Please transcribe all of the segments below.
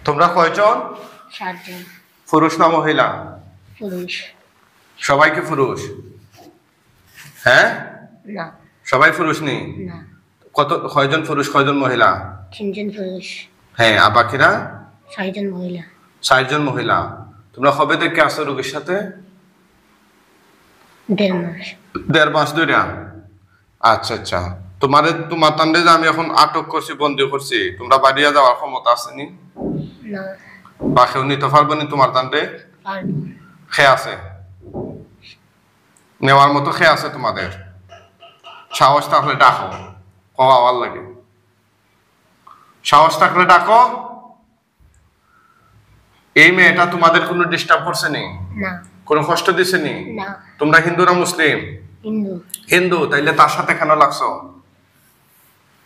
তোমরা কয়জন? 7 জন। পুরুষ না মহিলা? পুরুষ। সবাই কি পুরুষ? হ্যাঁ, না। সবাই পুরুষ নি? না। কয়জন পুরুষ কয়জন মহিলা? 3 জন পুরুষ। হ্যাঁ, আর বাকিরা? 6 জন মহিলা। 4 জন মহিলা। তোমরা কবে থেকে আসো রোগীর সাথে? 1.5 মাস। 1.5 মাস ধরে? আচ্ছা আচ্ছা। তোমার তান্ডে যে আমি এখন আটক করছি, বন্দি করছি, তোমরা বাড়িয়া যাওয়ার ক্ষমতা আসেনি? না। বা কেউ নিতে পারবে নি তোমার তান্ডে? পারবো। খেয়ে আছে নেওয়ার মতো, খেয়ে আছে তোমাদের? সাহস থাকলে ডাকো, কওয়ার লাগে। সাহস থাকলে ডাকো। এই মেয়েটা তোমাদের কোনো ডিস্টার্ব করছে নি? না। কোনো কষ্ট দিছে নি? না। তোমরা হিন্দু না মুসলিম? হিন্দু। হিন্দু, তাইলে তার সাথে কেন লাগছো?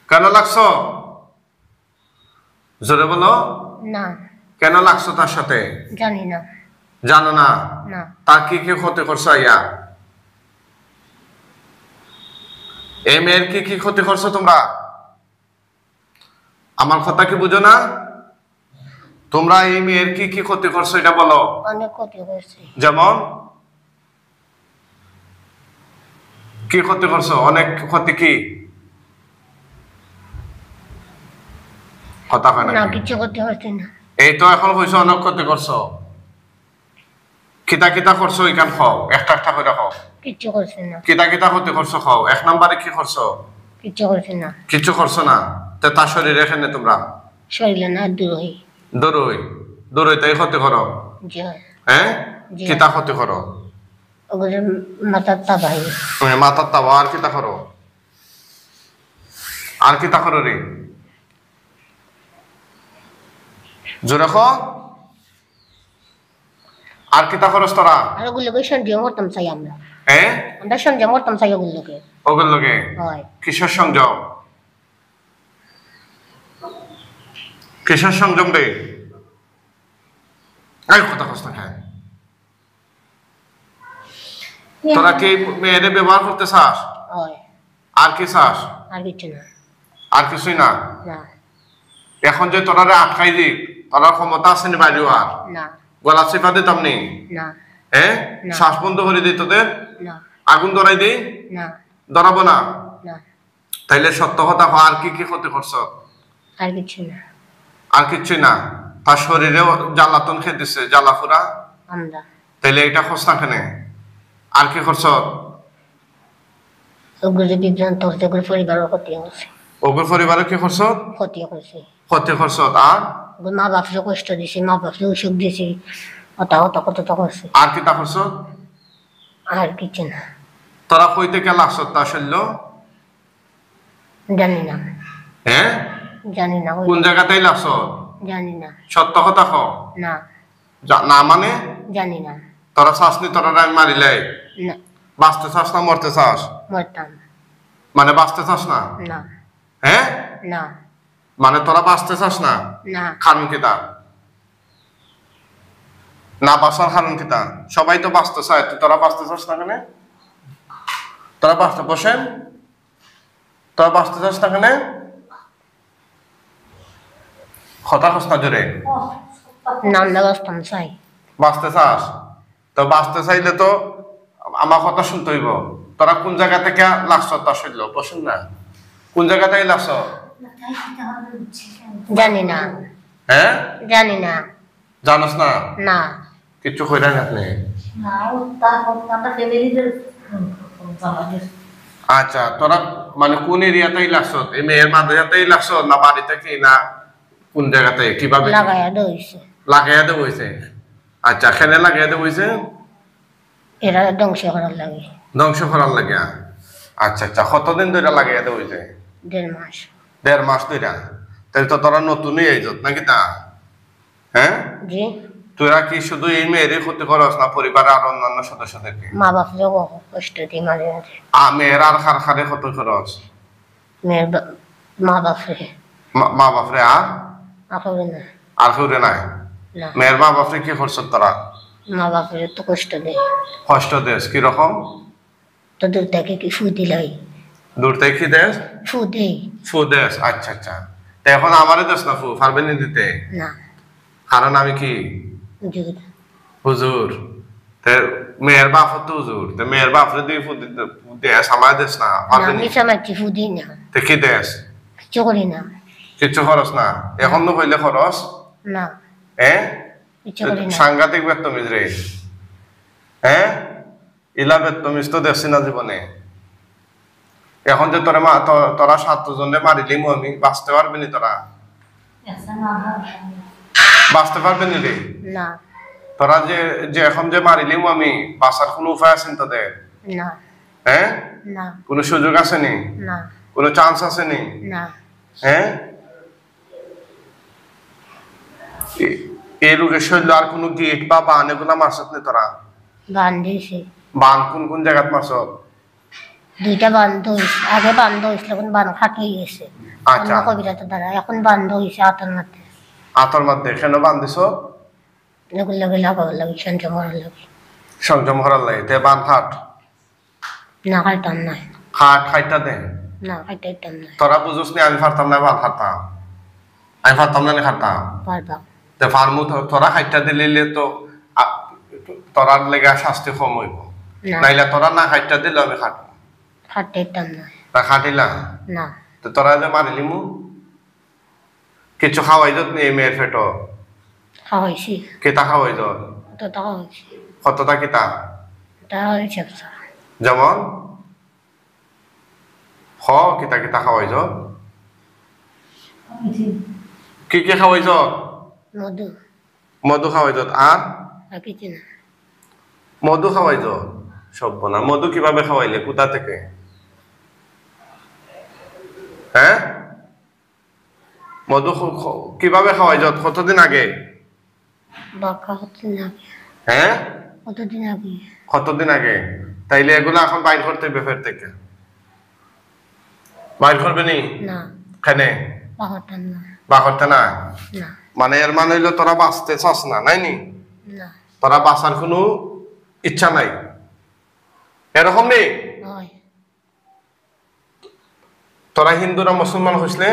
কেন লাগছো? জোরে বলো। না। কেন লাগছো তার সাথে? জানি না। জানো না? না। তার কি কি ক্ষতি করছো? আইয়া এই মেয়ের কি কি ক্ষতি করছো তোমরা? আমার কথা কি বুঝো না? তোমরা এই মেয়ের কি কি ক্ষতি করছো এটা বলো। অনেক ক্ষতি করছি। যেমন কি ক্ষতি করছো? অনেক ক্ষতি। কি কথা হয় না, না? কিছু ক্ষতি করছি না। এই তো এখন কইছো অনেক ক্ষতি করছো। কিতা কিতা করছো এখান খাও, একটা একটা করে খাও। কিছু করছি না। কিতা কিতা ক্ষতি করছো খাও। 1 নম্বরে কি করছো? কিছু করছি না। কিছু করছো না। তো তার শরীরে এখানে তোমরা শরীরে না, দূরই। দূরই তাই ক্ষতি করো? জি। হ্যাঁ, জি। কিতা ক্ষতি করো? ওগুলো মাথার তাবাই। মাথার তাওয়া। আর কিতা করো? আর কিতা করো রে? জোরে কও। আর কিতা করস তোরা? আর ওগুলোকে সন্দেহ করতাম চাই আমরা। হ্যাঁ, আমরা সন্দেহ করতাম চাই ওগুলোকে। ওগুলো লোকে হয়। কিসের সংযম? কিসের সংযম রে? এই কথা কস না। হ্যাঁ, তোরা কি মেয়েরে ব্যবহার করতে চাস? হয়। আর কি চাস? আর কিছু না। আর কিছুই না? না। এখন যে তোরারে আটকাই দিক, তোরার ক্ষমতা আছে নি বাইরে? আর না। গলা চেপা দিতাম নি? না। হ্যাঁ, না। শ্বাস বন্ধ করে দিই তোদের? না। আগুন ধরাই দিই? না। ধরাবো না? না। তাইলে সত্য কথা কও, আর কি কি ক্ষতি করছো? আর কিছু না। আর কিচ্ছুই না? তার শরীরে জ্বালাতন খেয়ে দিচ্ছে, জ্বালাফুরা? আমরা। তাইলে এটা খোঁজ না কেন? আর কি করছো? ওগুলো বিভ্রান্ত হচ্ছে, ওগুলো পরিবারের ক্ষতি হচ্ছে। ওগুর পরিবারে কি করছো? ক্ষতি করছে। ক্ষতি করছো। আর ওগুলো মা বাপরে কষ্ট দিছি, মা বাপরে অসুখ দিছি, কত করছে। আর কি তা করছো? আর কিছু না। তোরা কই থেকে লাগছো তা শৈল্য? জানি না। হ্যাঁ, জানি না। কোন জায়গাতেই লাগছো? জানি না। সত্য কথা কও। না। না মানে? জানি না। তোরা চাসনি তোরা আমি মারিলে? না। বাঁচতে চাস না মরতে চাস? মরতাম। মানে বাঁচতে চাস না? না। হ্যাঁ, না। মানে তোরা বাঁচতে চাস না? না। কারণ কিতা? না বাঁচার কারণ কিতা? সবাই তো বাঁচতে চায়, তোরা বাঁচতে চাস না কেন? তোরা বাঁচতে বসেন, তোরা বাঁচতে চাস না কেন? কথা কস না জোরে। নাম লাগাতাম চাই। বাঁচতে চাস? তো বাঁচতে চাইলে তো আমার কথা শুনতে হইব। তোরা কোন জায়গা থেকে লাগছ তা শুনল? বসেন না। কোন জায়গা থেকে লাগছ? জানি না। হ্যাঁ, জানি না। জানোস না? না। কিচ্ছু কইরা না আপনি? আচ্ছা, তোরা মানে কোন এরিয়াতেই লাগছ? এই মেয়ের মাঝেতেই লাগছ না বাড়িতে কি না কোন জায়গাতে? কিভাবে লাগাইয়া দইছে। লাগাইয়া দেব হইছে? আচ্ছা, খেলে লাগাইয়া দেব হইছে? এরা ধ্বংস করার লাগে। ধ্বংস করার লাগে? আচ্ছা আচ্ছা, কতদিন ধরে লাগাইয়া দেব হইছে? 1.5 মাস। 1.5 মাস ধরে? তাহলে তো তোরা নতুনই আইজত নাকি তা? হ্যাঁ, জি। তোরা কি শুধু এই মেয়েরই ক্ষতি করস না পরিবারের আর অন্যান্য সদস্যদেরকে? মা বাপরে কষ্ট দিই মাঝে মাঝে। মেয়ের আর খারে ক্ষতি করস? মেয়ের মা বাপরে। মা বাপরে? আর আখবে না। আর কেউরে নাই? না। মেয়ের মা বাপরে কি করছ তোরা? মা বাপরে তো কষ্ট দেয়। কষ্ট দেশ কিরকম? তো দূর থেকে কি ফু দিলাই। দূর থেকে কি দেশ? ফু দেই। ফু দেশ? আচ্ছা আচ্ছা। তো এখন আমারে দেশ না ফু পারবেন দিতে? না। কারণ আমি কি হুজুর হুজুর তে মেয়ের বাপ তো হুজুর তে মেয়ের বাপ রে দুই ফুট দেশ আমার দেশ না না পারবি আমি নি সামাচ্ছি ফুদি না তে কি দেশ কিছু করি না কিছু খরচ না এখন তো হইলে খরচ না হ্যাঁ কিছু করি না সাংঘাতিক বেতমিজ রে হ্যাঁ ইলা বেতমিজ তো দেখছি না জীবনে এখন যে তোরা তোরা 7 জনে মারিলি আমি বাঁচতে পারবি নি তোরা বাঁচতে পারবি নি রে না তোরা যে যে এখন যে মারিলি আমি বাঁচার কোনো উপায় আছে তোদের না হ্যাঁ না কোনো সুযোগ আছে নি না কোনো চান্স আছে নি না হ্যাঁ এই রোগের শৈল আর কোনো গেট বা বান এগুলা মারছত নি তোরা বান দিয়েছে বান কোন কোন জায়গাত মারছত দুইটা বন্ধ হয়েছে আগে বন্ধ হয়েছিল এখন বান খাটিয়ে গেছে আচ্ছা। অন্য কবিরাতে দ্বারা এখন বন্ধ হয়েছে আতর মধ্যে আতর মধ্যে কেন বান দিছ এগুলো লাগে লাগাবার লাগে সঞ্চয় করার লাগে সংযম করার লাগে তে বান খাট না খাইতাম না খাট খাইটা দে না খাইতাম না তোরা বুঝোস নি আমি পারতাম না বান খাতাম আমি পারতাম না খাতাম পারবা তে ফার্মু তোরা খাইটা দিলে তো তোরার লেগা শাস্তি কম হইব না নাইলে তোরা না খাইটা দিলে আমি খাট খাইতাম না তা খাটিলা না তো তোরা যে মারিলি মু কিছু খাওয়াই যত নেই মেয়ের ফেটো খাওয়াইছি কেতা খাওয়াই যত তো টাকা হয়েছে কতটা কিতা টাকা হয়েছে যেমন হ কিতা কিতা খাওয়াই যত কি কি খাওয়াই যত মধু মধু খাওয়াই যত আর আর কিছু না মধু খাওয়াই যত সব না মধু কিভাবে খাওয়াইলে কোথা থেকে হ্যাঁ মধু কিভাবে খাওয়াই যত কতদিন আগে বাঁকা কতদিন আগে হ্যাঁ কতদিন আগে কতদিন আগে তাইলে এগুলো এখন বাইর করতে বেফের থেকে বাইর করবে নি না কেনে বাঁকাতাম না বা করতে না না মানে এর মানে হইলো তোরা বাঁচতে চাস না নাই নি না তোরা বাঁচার কোনো ইচ্ছা নাই এরকম নেই হয় তোরা হিন্দুরা মুসলমান হইসলে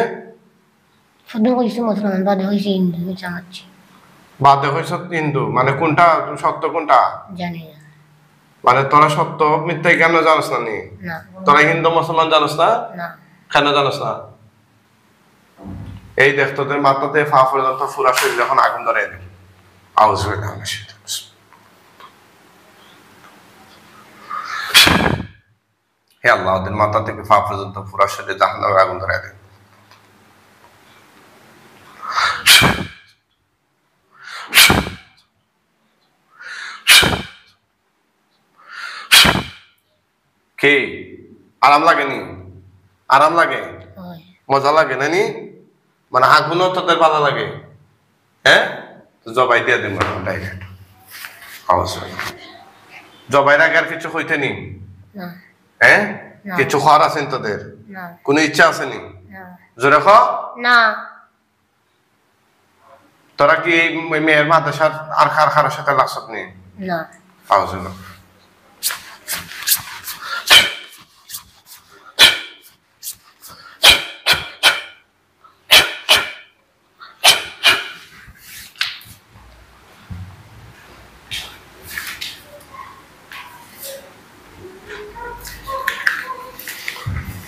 শুধু হয়েছে মুসলমান বাদে হয়েছে হিন্দু জানাচ্ছি বাদে হইস হিন্দু মানে কোনটা সত্য কোনটা জানি না মানে তোরা সত্য মিথ্যা কেন জানোস না নি না তোরা হিন্দু মুসলমান জানোস না না কেন জানোস না এই দেখ তোদের মাথাতে ফা পর্যন্ত পুরা শরীর যখন আগুন ধরে এনে আওয়াজ হয়ে না হে আল্লাহ ওদের মাথা থেকে ফা পর্যন্ত পুরা শরীরে জাহান্নামের আগুন ধরে দেন কে আরাম লাগেনি আরাম লাগে হয় মজা লাগে না নি মানে আগুনও তোদের ভালো লাগে হ্যাঁ জবাই দিয়ে দিন ডাইরেক্ট অবশ্যই জবাই আগে আর কিছু হইতে নি না হ্যাঁ না। কিছু খাওয়ার আছেন তোদের না কোনো ইচ্ছা আছে নি না জোরে খ না তোরা কি এই মেয়ের মাদ্রাসার আর কার সাথে লাগছত নি না অবশ্যই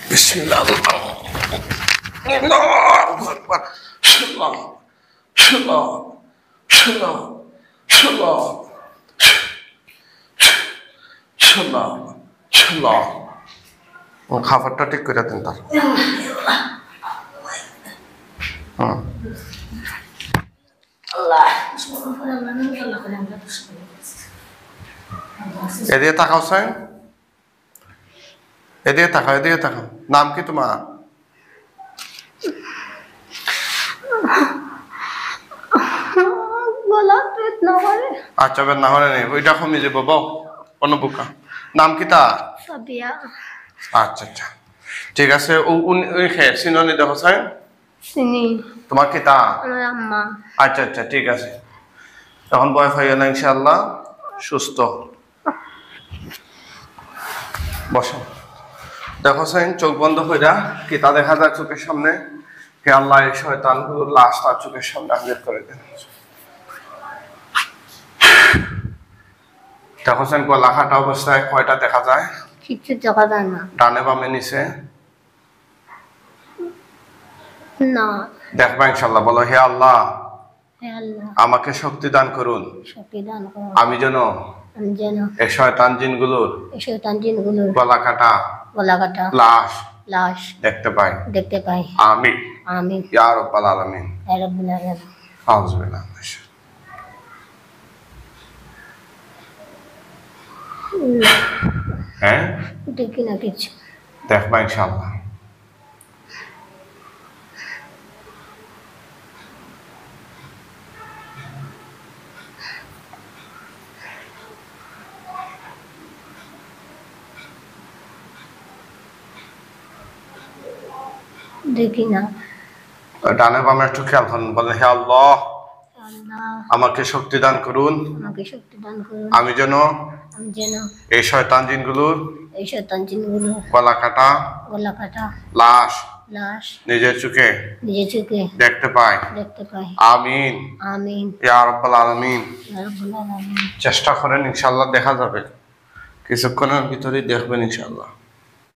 بسم الله الله أكبر الله الله الله الله الله الله খাবারটা ঠিক করে দিন তার এদিকে তাকাও সাই এদিকে তাকাও নাম কি তোমার গলা পেট না করে আচ্ছা বের না হলে নেই ওইটা কমে যাবো বউ অনুপুকা নাম কি তা সাবিয়া আচ্ছা আচ্ছা ঠিক আছে ওই খেয়ে সিননি দেখো সাই চিনি তোমার কি তা আমার আম্মা আচ্ছা আচ্ছা ঠিক আছে এখন বয়স হয়ে গেল ইনশাআল্লাহ সুস্থ বসো দেখো সাইন চোখ বন্ধ হইরা কি তা দেখা যায় চোখের সামনে হে আল্লাহ এই শয়তান লাশ তার চোখের সামনে হাজির করে দেন দেখছেন গলা কাটা অবস্থায় কয়টা দেখা যায়? কিচ্ছু দেখা যায় না। ডানে বামে নিচে না। দেখবা ইনশাল্লাহ। বলো, হে আল্লাহ, হে আল্লাহ, আমাকে শক্তি দান করুন, শক্তি দান করুন, আমি যেন আমি যেন এই শয়তান জিনগুলোর এই শয়তান জিনগুলোর গলা কাটা গলা কাটা লাশ লাশ দেখতে পাই। দেখতে পাই। আমিন আমিন ইয়া রাব্বাল আলামিন। ইয়া রাব্বুল আলামিন। আউযু বিল্লাহি মিনাশ শাইতানির হ্যাঁ দেখি না কিছু। দেখবা ইনশাআল্লাহ। দেখি না। ডানে বামে একটু খেয়াল করুন। বলেন, হে আল্লাহ, আল্লাহ, আমাকে শক্তি দান করুন, আমাকে শক্তি দান করুন, আমি যেন আমি যেন এই শয়তান জিনগুলোর এই শয়তান জিনগুলো গলা কাটা গলা কাটা লাশ লাশ নিজের চোখে নিজের চোখে দেখতে পাই। দেখতে পাই। আমিন আমিন ইয়া রাব্বাল আলামিন। ইয়া রাব্বুল আলামিন। চেষ্টা করেন, ইনশাআল্লাহ দেখা যাবে। কিছুক্ষণের ভিতরেই দেখবেন ইনশাআল্লাহ।